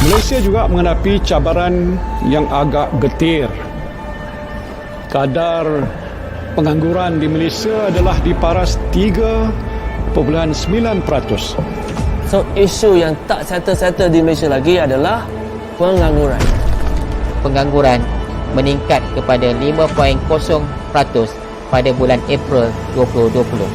Malaysia juga menghadapi cabaran yang agak getir. Kadar pengangguran di Malaysia adalah di paras 3.9%. So, isu yang tak settle-settle di Malaysia lagi adalah pengangguran. Pengangguran meningkat kepada 5.0% pada bulan April 2020.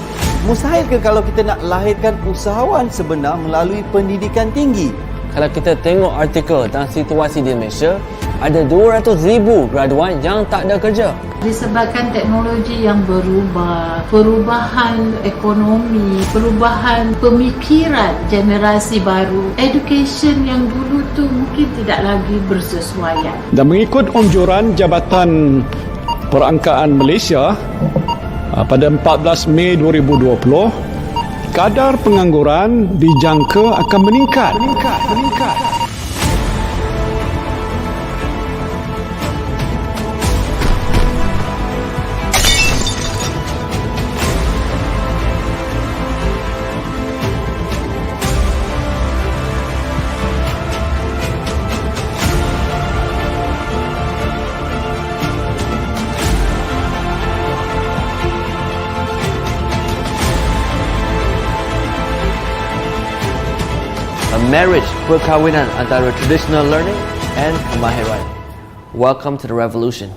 Mustahil ke kalau kita nak lahirkan usahawan sebenar melalui pendidikan tinggi? Kalau kita tengok artikel tentang situasi di Malaysia, ada 200,000 graduan yang tak ada kerja. Disebabkan teknologi yang berubah, perubahan ekonomi, perubahan pemikiran generasi baru, education yang dulu tu mungkin tidak lagi bersesuaian. Dan mengikut anjuran Jabatan Perangkaan Malaysia pada 14 Mei 2020, kadar pengangguran dijangka akan meningkat. A marriage, perkahwinan antara traditional learning and kemahiran. Welcome to the revolution.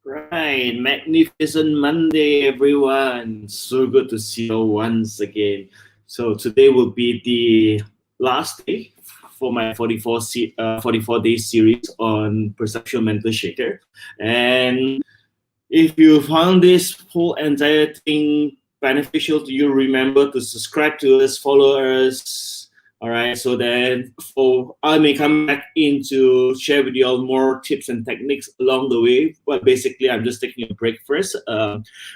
Right, magnificent Monday, everyone. So good to see you once again. So today will be the last day for my 44-day series on perceptual mental shaker. And if you found this whole entire thing beneficial to you, remember to subscribe to us, follow us. All right, so that I may come back in to share with you all more tips and techniques along the way. But basically, I'm just taking a break first.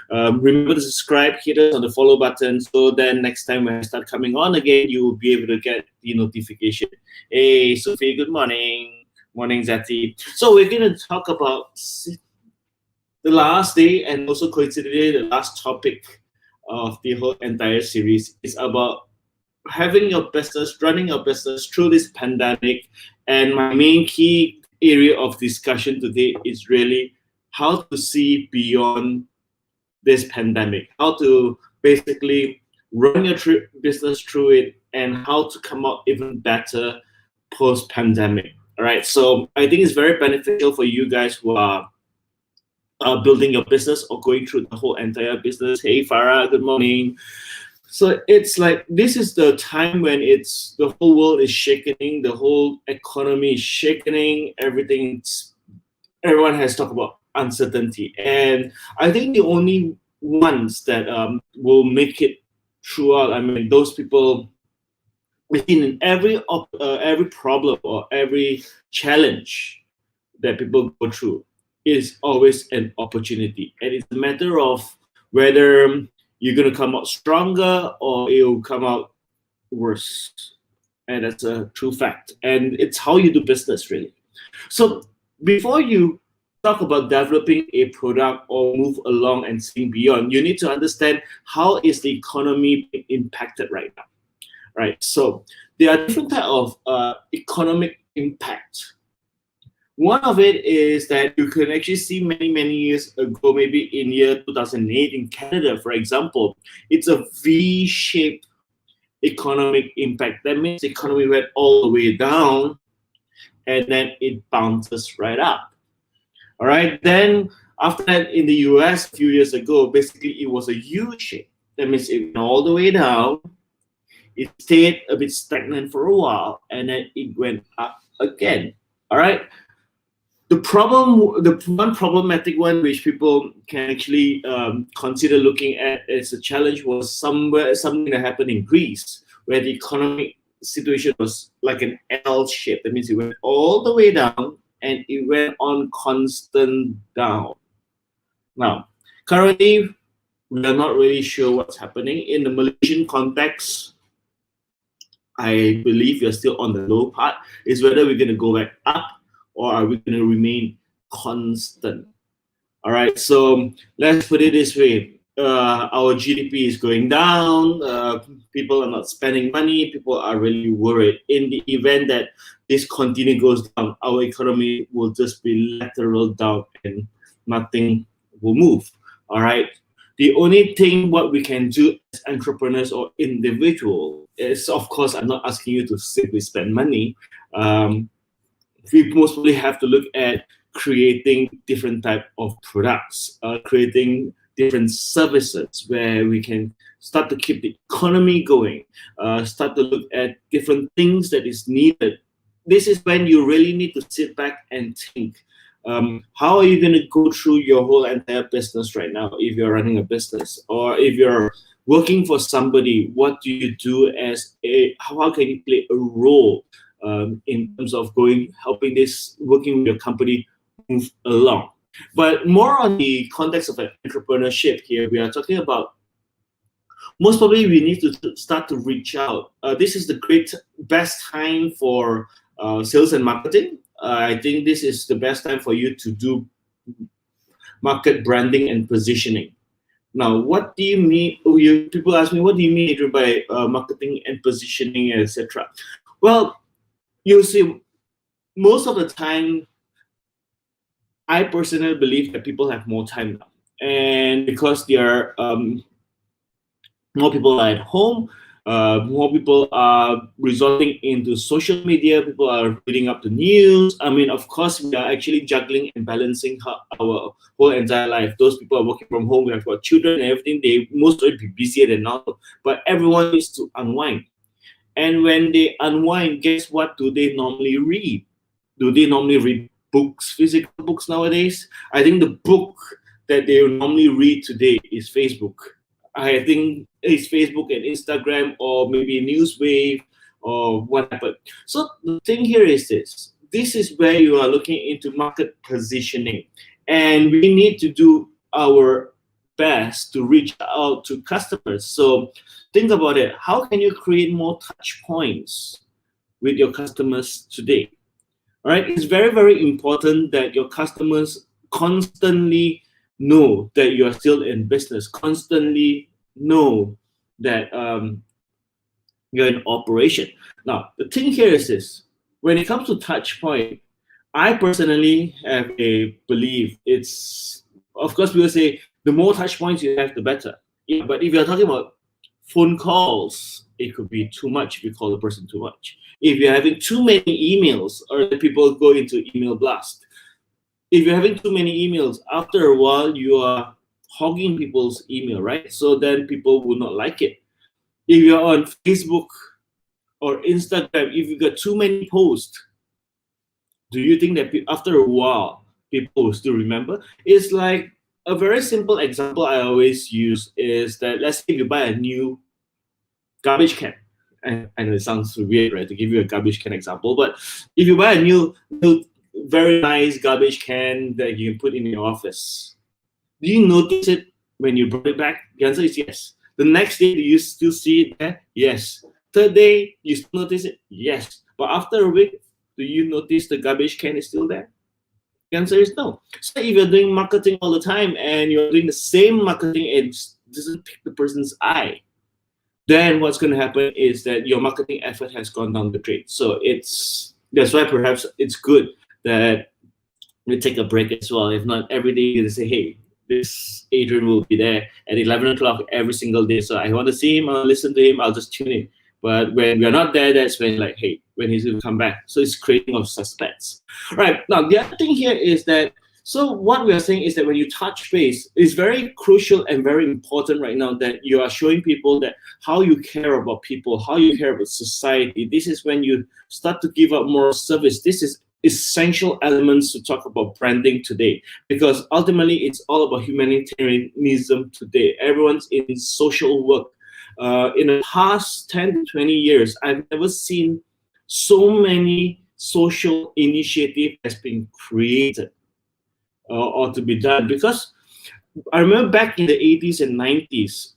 Remember to subscribe, hit us on the follow button, so then next time when I start coming on again, you will be able to get the notification. Hey, Sophie, good morning. Morning, Zati. So we're going to talk about the last day, and also coincidentally, the last topic of the whole entire series is about having your business, running your business through this pandemic. And my main key area of discussion today is really how to see beyond this pandemic, how to basically run your business through it, and how to come out even better post-pandemic. All right, so I think it's very beneficial for you guys who are building your business or going through the whole entire business. Hey Farah, good morning. So it's like this is the time when it's the whole world is shaking, the whole economy is shaking, everyone has talked about uncertainty, and I think the only ones that will make it throughout, I mean, those people in every problem or every challenge that people go through is always an opportunity, and it's a matter of whether you're going to come out stronger or you'll come out worse. And that's a true fact. And it's how you do business, really. So before you talk about developing a product or move along and seeing beyond, you need to understand how is the economy being impacted right now, right? So there are different types of economic impact. One of it is that you can actually see many years ago, maybe in year 2008 in Canada, for example, it's a V-shaped economic impact. That means the economy went all the way down and then it bounces right up. All right, then after that in the US a few years ago, basically it was a U-shape. That means it went all the way down, it stayed a bit stagnant for a while, and then it went up again. All right. The one problematic one which people can actually consider looking at as a challenge was something that happened in Greece, where the economic situation was like an L shape. That means it went all the way down and it went on constant down. Now, currently, we are not really sure what's happening. In the Malaysian context, I believe we're still on the low part, is whether we're going to go back up or are we going to remain constant? All right, so let's put it this way. Our GDP is going down. People are not spending money. People are really worried. In the event that this goes down, our economy will just be lateral down and nothing will move. All right. The only thing what we can do as entrepreneurs or individual is, of course, I'm not asking you to simply spend money. We most probably have to look at creating different type of products, creating different services where we can start to keep the economy going, start to look at different things that is needed. This is when you really need to sit back and think, how are you going to go through your whole entire business right now if you're running a business, or if you're working for somebody, what do you do how can you play a role in terms of helping working with your company move along. But more on the context of entrepreneurship here, we are talking about most probably we need to start to reach out. This is the best time for sales and marketing. I think this is the best time for you to do market branding and positioning. Now, what do you mean? People ask me, what do you mean, Adrian, by marketing and positioning, etc.? Well, you see, most of the time, I personally believe that people have more time now, and because there are more people are at home, more people are resorting into social media. People are reading up the news. I mean, of course, we are actually juggling and balancing our whole entire life. Those people are working from home. We have got children and everything. They most will be busier than normal, but everyone needs to unwind. And when they unwind, guess what do they normally read? Do they normally read books, physical books nowadays? I think the book that they normally read today is Facebook. I think it's Facebook and Instagram, or maybe Newswave or whatever. So the thing here is this. This is where you are looking into market positioning. And we need to do our best to reach out to customers. So think about it. How can you create more touch points with your customers today? All right, it's very important that your customers constantly know that you are still in business, constantly know that you're in operation. Now, the thing here is this: when it comes to touch point, I personally have a belief. It's, of course, people say the more touch points you have, the better. Yeah, but if you're talking about phone calls, it could be too much if you call the person too much. If you're having too many emails, or the people go into email blast. If you're having too many emails, after a while you are hogging people's email, right? So then people will not like it. If you're on Facebook or Instagram, if you got too many posts, do you think that after a while people will still remember? It's like a very simple example I always use is that, let's say if you buy a new garbage can, and I know it sounds weird, right, to give you a garbage can example, but if you buy a new very nice garbage can that you can put in your office, do you notice it when you brought it back? The answer is yes. The next day, do you still see it there? Yes. Third day, you still notice it? Yes. But after a week, do you notice the garbage can is still there? The answer is no. So if you're doing marketing all the time and you're doing the same marketing and it doesn't pick the person's eye, then what's going to happen is that your marketing effort has gone down the drain. So that's why perhaps it's good that we take a break as well. If not, every day you're going to say, hey, this Adrian will be there at 11 o'clock every single day. So I want to see him, I'll listen to him, I'll just tune in. But when we're not there, that's when, like, hey, when he's going to come back. So it's creating of suspense. Right. Now, the other thing here is that, so what we are saying is that when you touch base, it's very crucial and very important right now that you are showing people that how you care about people, how you care about society. This is when you start to give up more service. This is essential elements to talk about branding today, because ultimately it's all about humanitarianism today. Everyone's in social work. In the past 10 to 20 years, I've never seen so many social initiatives has been created or to be done, because I remember back in the 80s and 90s,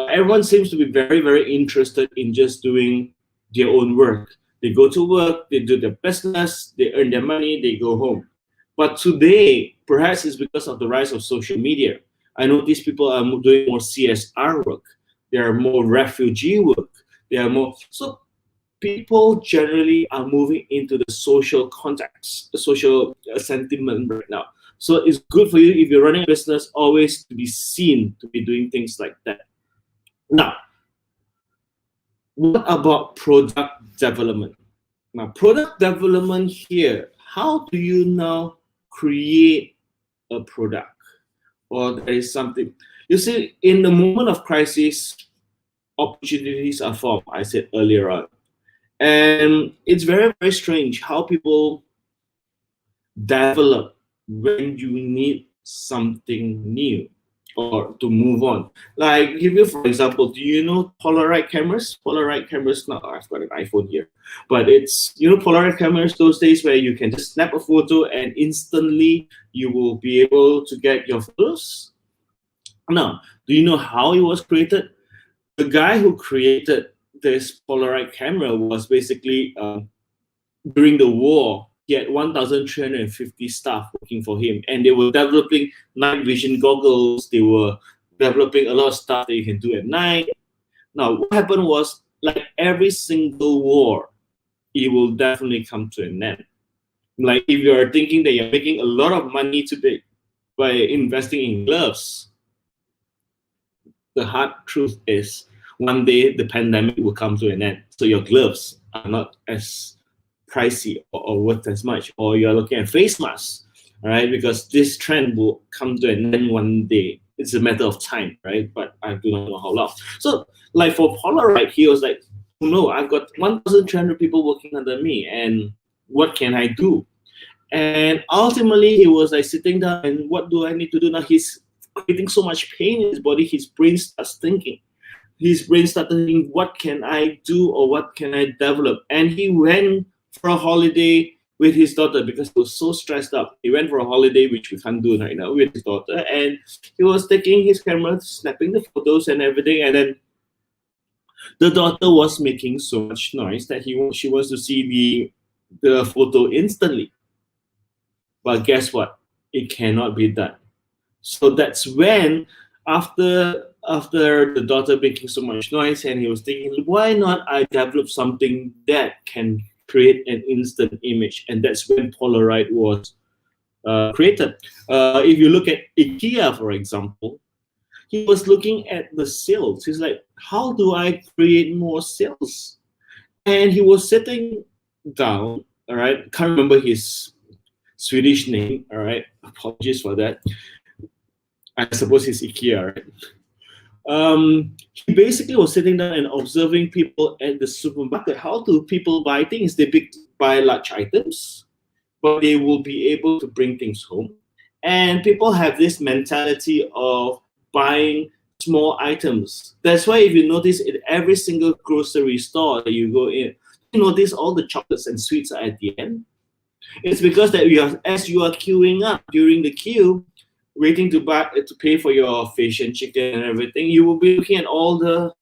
everyone seems to be very, very interested in just doing their own work. They go to work, they do their business, they earn their money, they go home. But today, perhaps it's because of the rise of social media. I notice people are doing more CSR work. There are more refugee work. There are more. So people generally are moving into the social context, the social sentiment right now. So it's good for you if you're running a business always to be seen to be doing things like that. Now, what about product development? Now, product development here, how do you now create a product? Or there is something. You see, in the moment of crisis, opportunities are formed, I said earlier on. And it's very, very strange how people develop when you need something new or to move on. Like, give you for example, do you know Polaroid cameras? Polaroid cameras, now I've got an iPhone here, but it's, you know, Polaroid cameras, those days where you can just snap a photo and instantly you will be able to get your photos. Now, do you know how it was created? The guy who created this Polaroid camera was basically during the war, he had 1,350 staff working for him, and they were developing night vision goggles. They were developing a lot of stuff that you can do at night. Now, what happened was, like every single war, it will definitely come to an end. Like if you're thinking that you're making a lot of money today by investing in gloves, the hard truth is one day the pandemic will come to an end. So your gloves are not as pricey or worth as much, or you're looking at face masks, right? Because this trend will come to an end one day. It's a matter of time, right? But I do not know how long. So like for Polaroid, he was like, oh no, I've got 1,300 people working under me, and what can I do? And ultimately he was like sitting down, and what do I need to do now? He's creating so much pain in his body, his brain starts thinking. His brain started thinking, what can I do or what can I develop? And he went for a holiday with his daughter because he was so stressed up. He went for a holiday, which we can't do right now, with his daughter. And he was taking his camera, snapping the photos and everything. And then the daughter was making so much noise that she wants to see the photo instantly. But guess what? It cannot be done. So that's when, after after the daughter making so much noise, and he was thinking, why not I develop something that can create an instant image? And that's when Polaroid was created. If you look at IKEA, for example, he was looking at the sales. He's like, how do I create more sales? And he was sitting down, all right, can't remember his Swedish name, all right, apologies for that. I suppose it's IKEA, right? He basically was sitting down and observing people at the supermarket. How do people buy things? They buy large items, but they will be able to bring things home. And people have this mentality of buying small items. That's why if you notice in every single grocery store that you go in, you notice all the chocolates and sweets are at the end. It's because that as you are queuing up during the queue, waiting to pay for your fish and chicken and everything, you will be looking at all the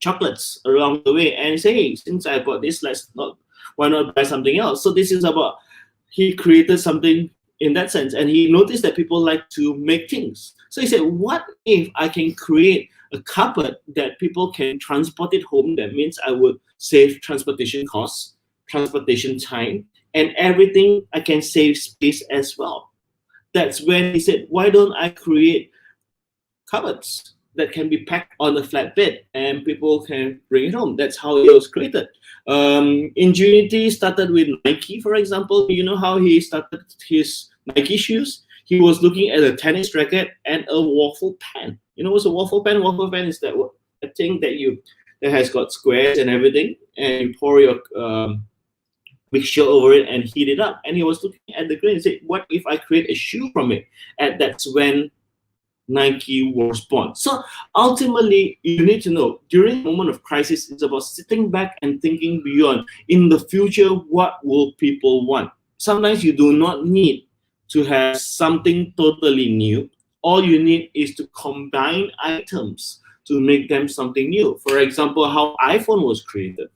chocolates along the way and say, hey, since I bought this, why not buy something else? So this is about, he created something in that sense, and he noticed that people like to make things. So he said, what if I can create a cupboard that people can transport it home? That means I would save transportation costs, transportation time, and everything. I can save space as well. That's when he said, why don't I create cupboards that can be packed on a flatbed and people can bring it home? That's how it was created. Ingenuity started with Nike, for example. You know how he started his Nike shoes? He was looking at a tennis racket and a waffle pan. You know what's a waffle pan? Waffle pan is that a thing that has got squares and everything, and you pour your mixture over it and heat it up. And he was looking at the grain and said, what if I create a shoe from it? And that's when Nike was born. So ultimately, you need to know, during a moment of crisis, it's about sitting back and thinking beyond. In the future, what will people want? Sometimes you do not need to have something totally new. All you need is to combine items to make them something new. For example, how iPhone was created.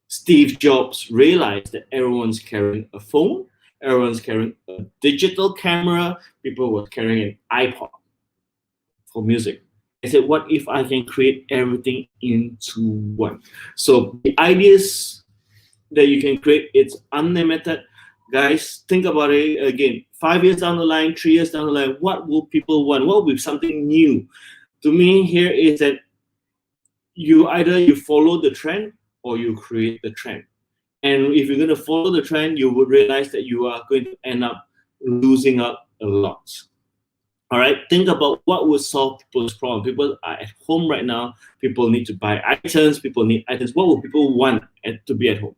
Steve Jobs realized that everyone's carrying a phone, everyone's carrying a digital camera, people were carrying an iPod for music. I said, what if I can create everything into one? So the ideas that you can create, it's unlimited. Guys, think about it again. 5 years down the line, 3 years down the line, what will people want? What will be something new? To me, here is that either you follow the trend or you create the trend. And if you're going to follow the trend, you would realize that you are going to end up losing out a lot. All right, think about what would solve people's problem. People are at home right now. People need to buy items. People need items. What would people want to be at home?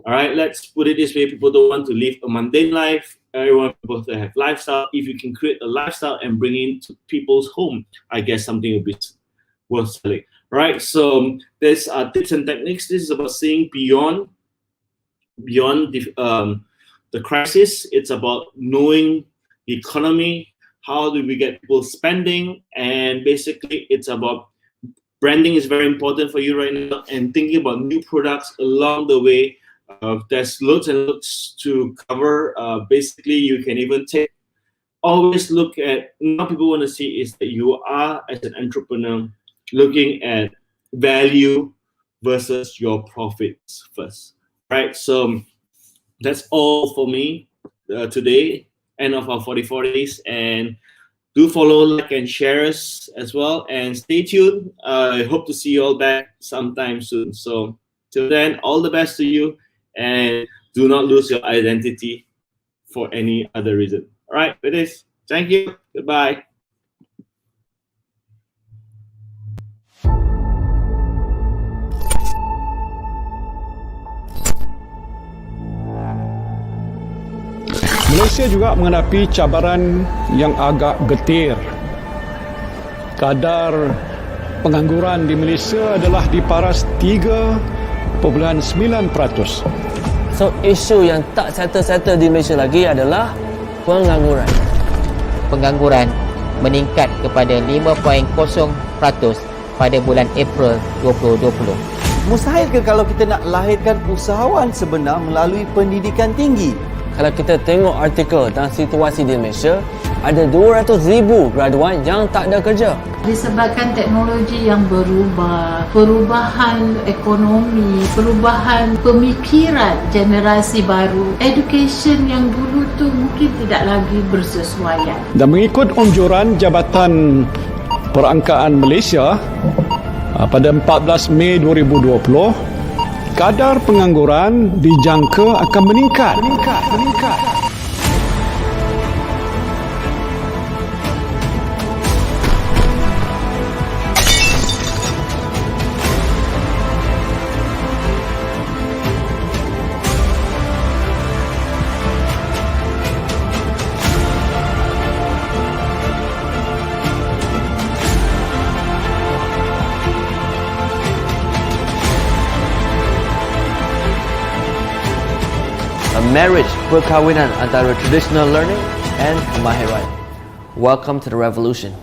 All right, let's put it this way. People don't want to live a mundane life. Everyone wants to have lifestyle. If you can create a lifestyle and bring it into people's home, I guess something will be worth selling. Right, so there's tips and techniques. This is about seeing beyond the crisis. It's about knowing the economy. How do we get people spending? And basically, it's about branding is very important for you right now, and thinking about new products along the way. There's loads and loads to cover. Basically, you can even always look at, what people want to see is that you are, as an entrepreneur, looking at value versus your profits first, right? So that's all for me today, end of our 44 days. And do follow, like, and share us as well. And stay tuned. I hope to see you all back sometime soon. So till then, all the best to you. And do not lose your identity for any other reason. All right, with this, thank you. Goodbye. Malaysia juga menghadapi cabaran yang agak getir. Kadar pengangguran di Malaysia adalah di paras 3.9%. So, isu yang tak settle-settle di Malaysia lagi adalah pengangguran. Pengangguran meningkat kepada 5.0% pada bulan April 2020. Mustahil ke kalau kita nak lahirkan usahawan sebenar melalui pendidikan tinggi? Kalau kita tengok artikel tentang situasi di Malaysia, ada 200,000 graduan yang tak ada kerja. Disebabkan teknologi yang berubah, perubahan ekonomi, perubahan pemikiran generasi baru, education yang dulu tu mungkin tidak lagi bersesuaian. Dan mengikut anjuran Jabatan Perangkaan Malaysia pada 14 Mei 2020, kadar pengangguran dijangka akan meningkat. A marriage, perkahwinan antara traditional learning and kemahiran. Welcome to the revolution.